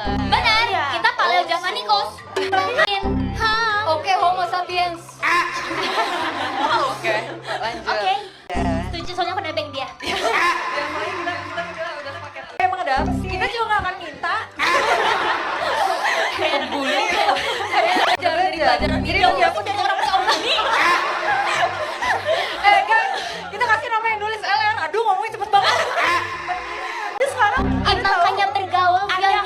Benar, kita Paleogermanicus. Oke, Homo sapiens. Oke, lanjut. Oke. Setuju, soalnya aku nebeng dia. Yang lain kita udah pakai. Emang ada apa sih? Kita juga gak akan minta. Bully. Jangan jadi pelajaran Jadi video. aku jadi orang ini. Guys, kita kasih nama yang nulis LR. Aduh, ngomongnya cepet banget. Terus sekarang Makanya bergaul ada kan?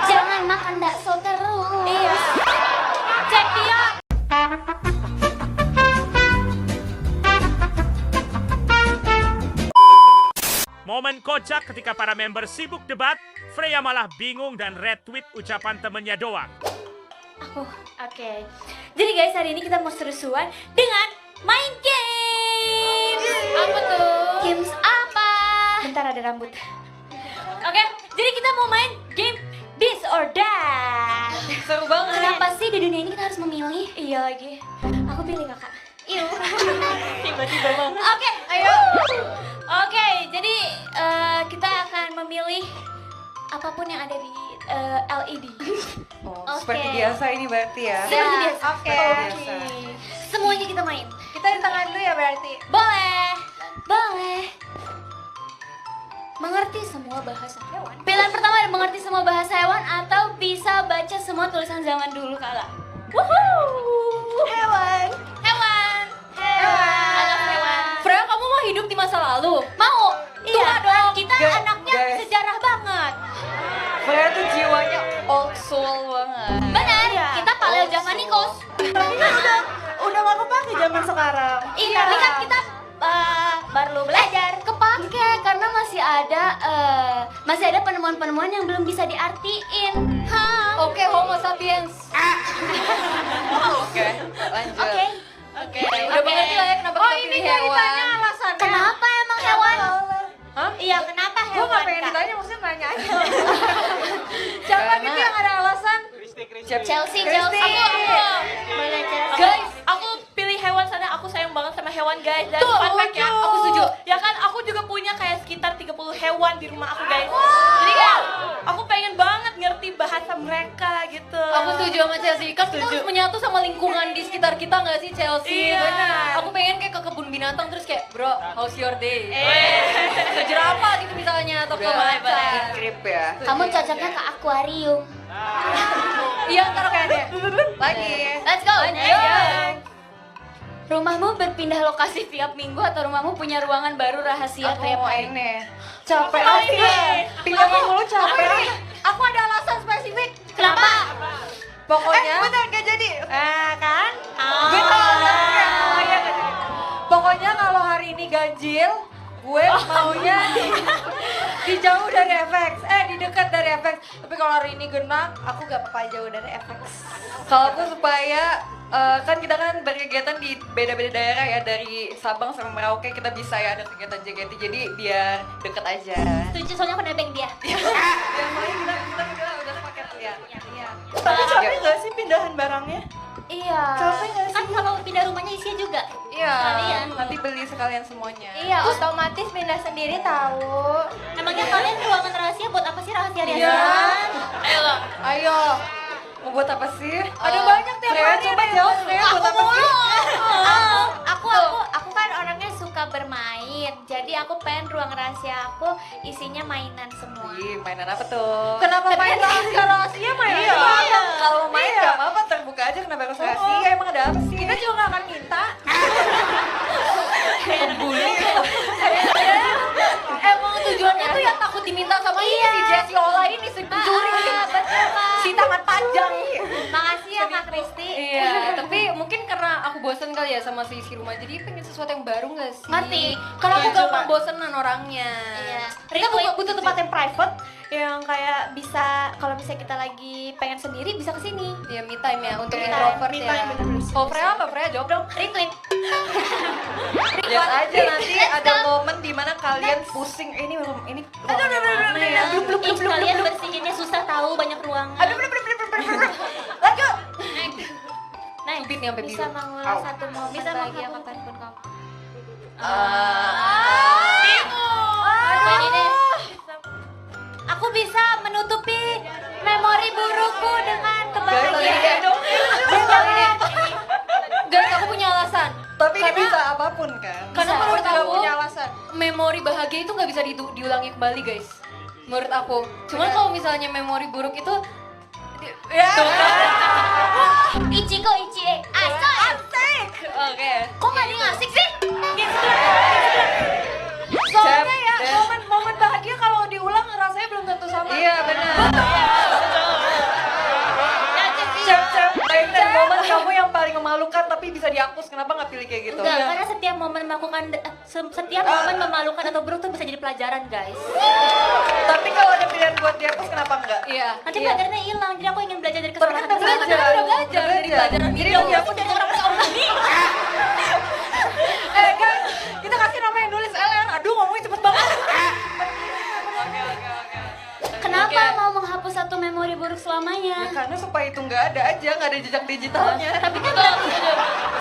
Jangan makan bakso terus. Iya. Cek dia. Momen kocak ketika para member sibuk debat, Freya malah bingung dan retweet ucapan temennya doang. Oke. Jadi guys, hari ini kita mau seru-seruan dengan main games. Apa tuh? Games apa? Bentar, ada rambut. Oke, jadi kita mau main game This or That. Seru banget. Kenapa sih di dunia ini kita harus memilih? Iya lagi. Aku pilih kakak. Iu. Tiba-tiba banget. Oke, ayo. Oke, jadi kita akan memilih apapun yang ada di LED. Oh, Oke. seperti biasa ini berarti ya. Seperti biasa. Oke. Oke. Semuanya kita main. Kita di tangan dulu ya berarti. Boleh. Boleh. Mengerti semua bahasa hewan. Pilihan pertama ada mengerti semua bahasa hewan atau bisa baca semua tulisan zaman dulu kala. Woohoo. Hewan. Hewan. Hewan. Anak hewan. Freya, kamu mau hidup di masa lalu? Mau? Iya dong. Kita Guys, anaknya guys. sejarah banget. Freya tuh jiwanya Old soul banget. Benar. Iya. Kita Paleogermanicus. tapi kan udah gak kepake zaman sekarang. Iya, tapi kan kita baru belajar. Kepake karena masih ada penemuan-penemuan yang belum bisa diartiin. Oke, Homo sapiens. Oke, lanjut. Oke. Oke, udah mengerti lah ya kenapa Oh, kita ini pilih gak ditanya hewan. alasannya. Kenapa emang hewan? Hah? Iya, kenapa Gue hewan? gak pengen Kak? ditanya, maksudnya nanya aja. Siapa Karena- gitu yang ada alasan? Chelsea. Boleh Guys, aku pilih hewan sana. Aku sayang banget sama hewan, guys. Dan Tuh, fun fact ya, lucu. aku setuju. Ya kan, aku juga punya kayak sekitar 30 hewan di rumah aku, guys. Jadi kayak aku pengen banget ngerti bahasa mereka gitu. Aku setuju sama Chelsea, kan kita harus menyatu sama lingkungan di sekitar kita nggak sih Chelsea? Iya. Benar. Aku pengen kayak ke kebun binatang terus kayak, bro, how's your day? Eh. Jerapah gitu misalnya, atau ke Boleh, boleh. macan. Grip ya. Kamu cocoknya ke akuarium. Iya, ntar kayak deh. Lagi. Let's go. Lanjut. Rumahmu berpindah lokasi tiap minggu atau rumahmu punya ruangan baru rahasia Aku tiap mau hari? ini. Capek Oh, sih. ini. Pindah mulu capek. Aku ada alasan spesifik. Kenapa? Pokoknya. Bentar, gak jadi. Kan? Oh. Gue tau alasannya. Oh, iya, gak jadi. Pokoknya kalau hari ini ganjil, gue maunya di jauh dari FX. Di dekat dari FX. Tapi kalau hari ini genang, aku gak apa-apa jauh dari FX. Kalau aku supaya kan kita kan berkegiatan di beda-beda daerah ya, dari Sabang sampai Merauke kita bisa ya ada kegiatan JKT, jadi biar deket aja. Setuju, soalnya aku nebeng dia. Yang lain kita udah pakai ya. Iya. Tapi capek gak sih pindahan barangnya? Iya. Capek nggak sih? Kan kalau pindah rumahnya isinya juga. Iya. Sekalian. Nanti beli sekalian semuanya. Iya. Otomatis pindah sendiri tahu. Emangnya kalian ruangan rahasia buat apa sih rahasia Iya. rahasia? Ayo. Mau buat apa sih? Ada banyak tiap Freya, hari. coba jawab Freya buat apa sih? Aku kan orangnya suka bermain. Jadi aku pengen ruang rahasia aku isinya mainan semua. Ih, mainan apa tuh? Kenapa main rahasia main? Iya. Kalau main nggak apa-apa, terbuka aja kenapa harus rahasia? Emang ada apa sih? Kita juga gak akan minta. Bully. Emang tujuannya tuh yang takut diminta sama ini si Jessie Ola ini si pencuri. Si tangan panjang. Makasih ya Kak Kristi. Iya, tapi mungkin karena aku bosen kali ya sama si isi rumah, jadi pengen sesuatu yang baru nggak sih? Ngerti. Kalau aku Setuju, gampang Pak. bosenan orangnya. Iya. Kita butuh tempat yang private yang kayak bisa kalau misalnya kita lagi pengen sendiri bisa ke sini. Iya, me time ya untuk Me time, introvert me ya. time, bener-bener. Kalau Freya apa? Freya jawab dong. Retweet. Lihat aja nanti ada momen dimana kalian pusing. Ini ruangan mana ya? Ih, kalian bersihinnya susah tahu, banyak ruangan. Lanjut. Nah, Beat nih sampai bisa biru. mengulas satu momen Bisa bahagia menghapus. kapanpun kamu. Ah. Apa ini deh? Aku bisa menutupi apapun kan. Karena Bisa. menurut Nggak aku punya alasan. memori bahagia itu nggak bisa diulangi kembali guys. Menurut aku. Cuman kalau misalnya memori buruk itu Ya. Ichiko Ichi. Asik. oke. Kok gak ada yang asik sih? Soalnya ya Cep, momen-momen bahagia kalau diulang rasanya belum tentu sama. Iya benar. Cep, bayangkan momen kamu yang paling memalukan tapi bisa dihapus. Kenapa nggak pilih kayak gitu? Enggak, karena setiap momen melakukan setiap momen memalukan atau buruk tuh bisa jadi pelajaran, guys. Tapi kalau ada pilihan buat dihapus, kenapa enggak? Iya. Nanti pelajarannya hilang, jadi aku ingin belajar dari Tapi kan kesalahan. udah belajar. Udah belajar dari pelajaran Jadi hidup. mau dihapus jadi orang Guys, kita kasih nama yang nulis LR. Aduh, ngomongnya cepet banget. Kenapa mau menghapus satu memori buruk selamanya? Karena supaya itu nggak ada aja, nggak ada jejak digitalnya. Tapi kan berarti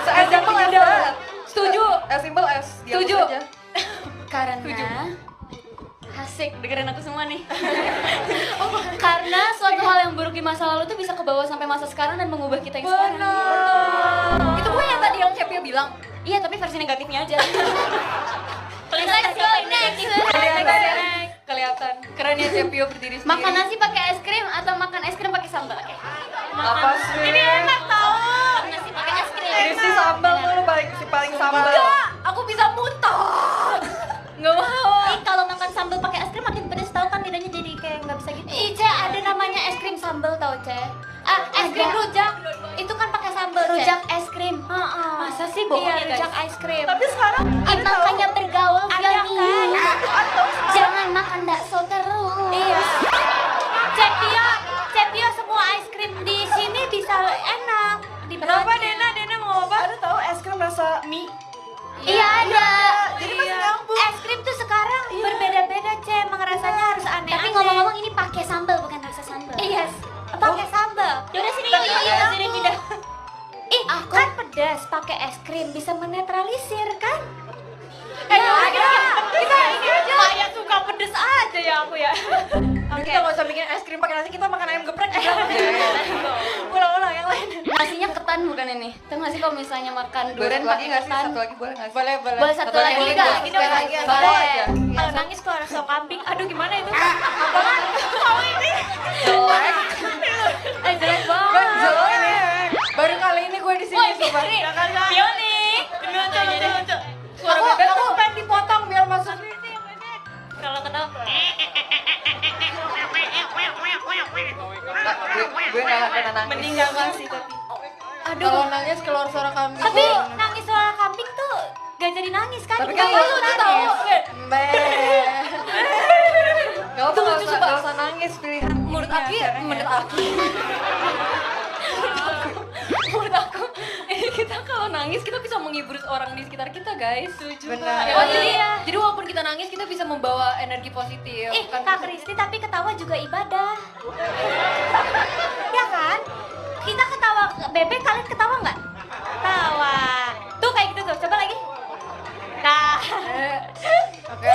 As simple as that. Setuju. As simple as dihapus Setuju. aja. karena asik dengerin aku semua nih. Karena suatu hal yang buruk di masa lalu tuh bisa kebawa sampai masa sekarang dan mengubah kita yang sekarang. Itu gue yang tadi yang Cepio bilang. Iya, tapi versi negatifnya aja. Kelihatan. Keren ya Cepio berdiri sendiri. Makan nasi pakai es krim atau makan es krim pakai sambal? Oke. Apa sih? Ini enak tau. Makan nasi pakai es krim. Ini sih sambal tuh paling sambal. Enggak, aku bisa muntah. Nggak mau. Ih, kalau makan sambal pakai es krim makin pedes tau kan, lidahnya jadi kayak nggak bisa gitu. Ih, Ce, ada namanya es krim sambal tau, Ce. Es krim rujak. Itu kan pakai sambal, Ce. Rujak es krim. Masa sih bohong ya, rujak es krim. Tapi sekarang Makanya bergaul, Ada Fioni. Jangan makan bakso terus. Iya. Cepio semua es krim di sini bisa enak. Kenapa Dena mau apa? ada tahu es krim rasa mie. Iya ada. Jadi masih nyambung. Es krim tuh sekarang berbeda-beda, Ce. Emang rasanya harus aneh. Tapi ngomong-ngomong ini pakai sambal bukan rasa sambal. Iya. Pakai sambal. Yaudah sini yuk sini pindah. Ih, kan pedas pakai es krim bisa menetralisir kan? Kita ini aja. Kayak suka pedes aja ya aku ya. Oke. Kita nggak usah bikin es krim pakai nasi, kita makan ayam geprek juga. Ulang-ulang yang lain. Nasinya ketan bukan ini? Tahu nggak sih kalau misalnya makan durian Boleh lagi pakai nggak sih? ketan? Satu lagi boleh nggak sih? Boleh. Boleh satu lagi boleh, enggak? boleh, Kita boleh. lagi. Satu aja. Kalau nangis kok rasa kambing. Aduh gimana itu? Apaan? Tahu ini? Jelek. Jelek banget. Jelek. Baru kali ini gue di sini coba. Pioni. Suara bebek aku pengen dipotong biar masuk. Kalau ketawa. Gue nggak akan nangis. Mending gak ngasih tapi. Aduh. Kalau nangis keluar suara kambing. Tapi nangis suara kambing tuh gak jadi nangis kan? Tapi kan Nggak lu nangis. tahu. Gak apa Nggak usah nangis pilihan. Menurut aku, kita kalau nangis kita bisa menghibur orang di sekitar kita guys. Benar. Ya, jadi walaupun kita nangis kita bisa membawa energi positif. Kak Kristi tapi ketawa juga ibadah. Ya kan? Kita ketawa, bebek kalian ketawa nggak? Ketawa. Tuh kayak gitu tuh, coba lagi. Nah. Oke.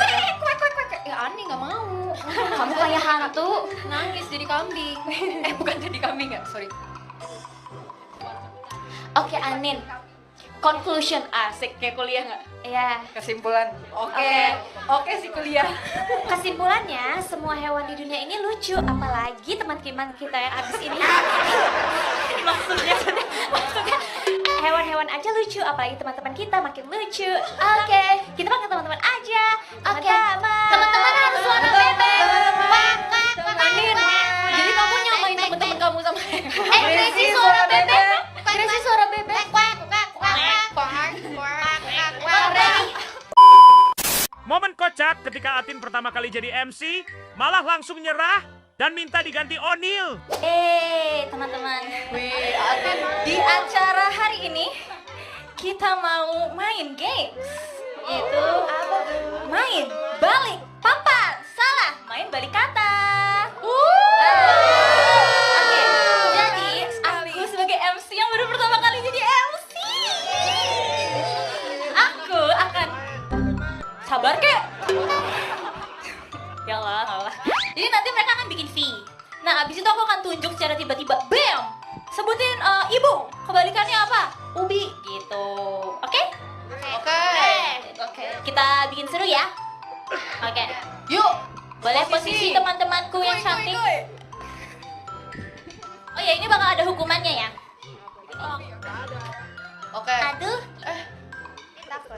Ya aneh nggak mau. Kamu kayak hantu. Nangis jadi kambing. Bukan jadi kambing ya, sorry. Oke, Anin. Conclusion asik kayak kuliah nggak? Iya. Kesimpulan. Oke si kuliah. Kesimpulannya, semua hewan di dunia ini lucu, apalagi teman-teman kita yang abis ini. maksudnya hewan-hewan aja lucu, apalagi teman-teman kita makin lucu. Oke, kita panggil teman-teman aja. Oke, teman-teman harus suara bebek. Anin, jadi kamu nyamain temen-temen kamu sama Gracie suara bebek. Gracie suara bebek. Momen kocak ketika Atin pertama kali jadi MC, malah langsung nyerah dan minta diganti Onil. Teman-teman. Wih, Atin, di acara hari ini kita mau main games. Itu main balik papan. Salah, main balik kata. Oke, jadi aku sebagai MC yang baru pertama kali jadi MC, aku akan sabar kek. Ya Allah. Jadi nanti mereka akan bikin V. Nah, abis itu aku akan tunjuk secara tiba-tiba. Bam! Sebutin ibu. Kebalikannya apa? Ubi gitu. Oke? Oke. Kita bikin seru ya. Oke. Yuk. Boleh posisi teman-temanku yang cantik. Oh ya, ini bakal ada hukumannya ya. Oke. Aduh.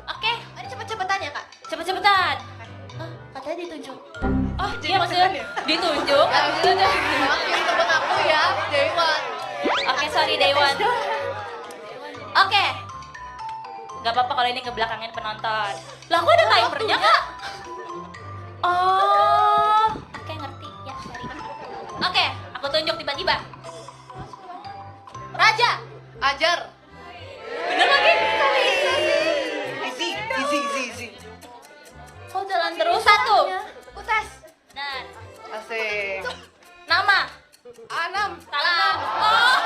Oke. Ini cepet-cepetan ya, Kak? Cepet-cepetan. Oh, katanya ditunjuk. Oh, iya maksudnya ditunjuk. Maafin temen aku ya, Dewan. Oke, sorry Dewan. Oke. Gak apa-apa kalau ini ngebelakangin penonton. Lah, kok ada timernya, Kak? Oh. Oke, ngerti. Ya, sorry. Oke, aku tunjuk tiba-tiba. Raja. Ajar. Bener lagi? Easy. Oh, jalan terus. Satu. Utas. Dan Asik. nama. Anam. Salah. Oh.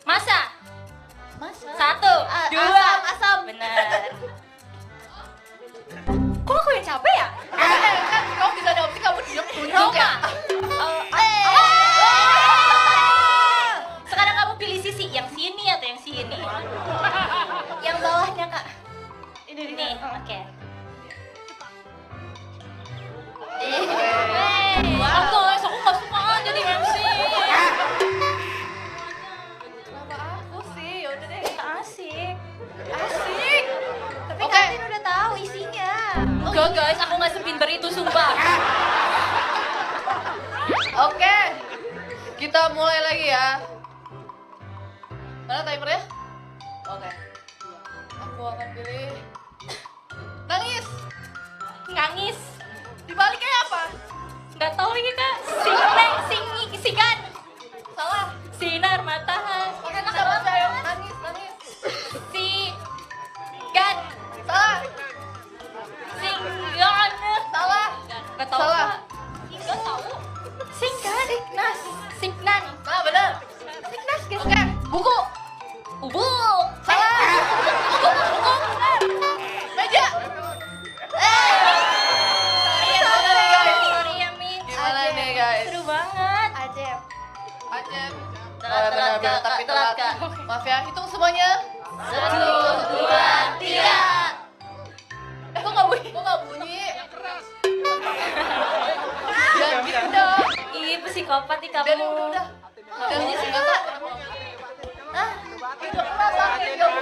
Masa. Satu. Dua. Asam. Bener. Kok aku yang capek ya? Kan kamu bisa ada opsi kamu tunjuk Roma. ya. Sekarang kamu pilih sisi yang sini atau yang sini? Yang bawahnya, Kak. Ini. Oke. Guys, aku gak suka jadi MC. Kenapa aku sih? Yaudah deh. Asik. Asik. Tapi Oke. Katin udah tahu isinya. Enggak guys, aku gak sepinter itu sumpah. Oke. Kita mulai lagi ya. Mana timernya? Oke. Aku akan pilih nangis. Nangis. Dibaliknya apa? Gak tahu lagi Kak. Singan. Salah. Sinar matahari. Oke, salah saya. Nangis. Gan. Salah. Singgan. Salah. Gak tahu. Salah. Gak tahu. Signan. Signan. Salah benar. Signas guys. Oke, buku. Ubuk. Salah. Meja. Sorry ya Mi. Gimana nih guys? Seru banget. Ajep. Telat, Benar, Kak. tapi Telat, telat. Kak. Maaf ya, hitung semuanya. 1, 2, 3. Kok nggak bunyi? Jangan gitu dong. Ih, psikopat nih kamu. Dan udah. Dan bunyi sih nggak tahu. Ah, udah keras sakit dong.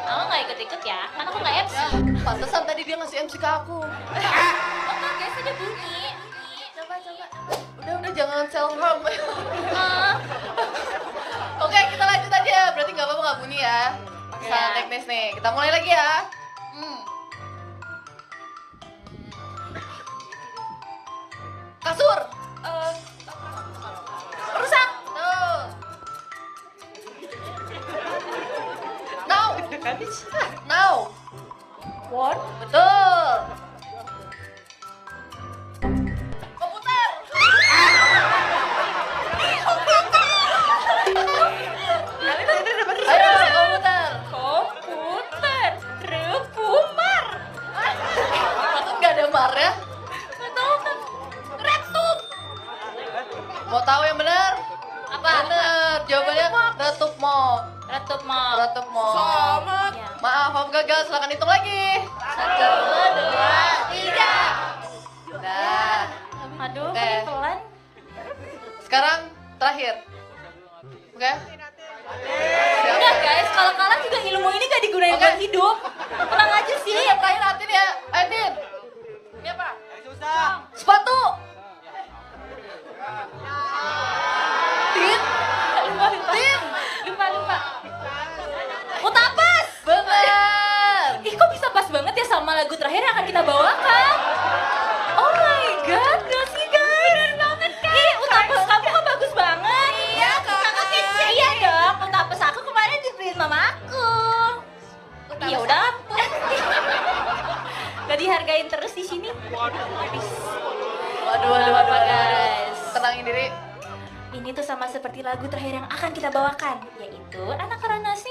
Kamu nggak ikut-ikut ya? Kan aku nggak MC. Pantesan tadi dia ngasih MC ke aku. Oh, guys, ada bunyi. Coba. Udah jangan self harm. Ah. Oke, kita lanjut aja. Berarti nggak apa-apa nggak bunyi ya. Salah teknis nih. Kita mulai lagi ya. Kasur. Rusak. Tuh. Now. What? Betul. Komputer. Ayo, komputer. Repumar. Maksud nggak ada mar ya? Nggak tahu kan? Retup. Mau tahu yang benar? Apa? Benar. Jawabannya retup mau. Retup mau. Retup mau. Ya. Maaf, kamu gagal. Silakan hitung lagi. 1, 2, 3. Nah, Aduh, Oke. ini pelan. sekarang terakhir. Oke? Udah guys, kalau kalah juga ilmu ini gak digunain Oke. buat hidup. Tenang aja sih. Yang terakhir Atin ya. Atin. Ini apa? Sepatu. Tin. Lupa. Utapas. Benar. Ih, kok bisa pas banget ya sama lagu terakhir yang akan kita bawakan? Oh my god, gak sih guys? Bener banget kan? Ih, utapas kamu kan bagus banget. Iya, kakak kece. Iya dong, utapas aku kemarin dibeliin mama aku. Iya udah. Gak dihargain terus di sini. Waduh, Apa, guys? Tenangin diri. Ini tuh sama seperti lagu terakhir yang akan kita bawakan, yaitu Anak Karanasi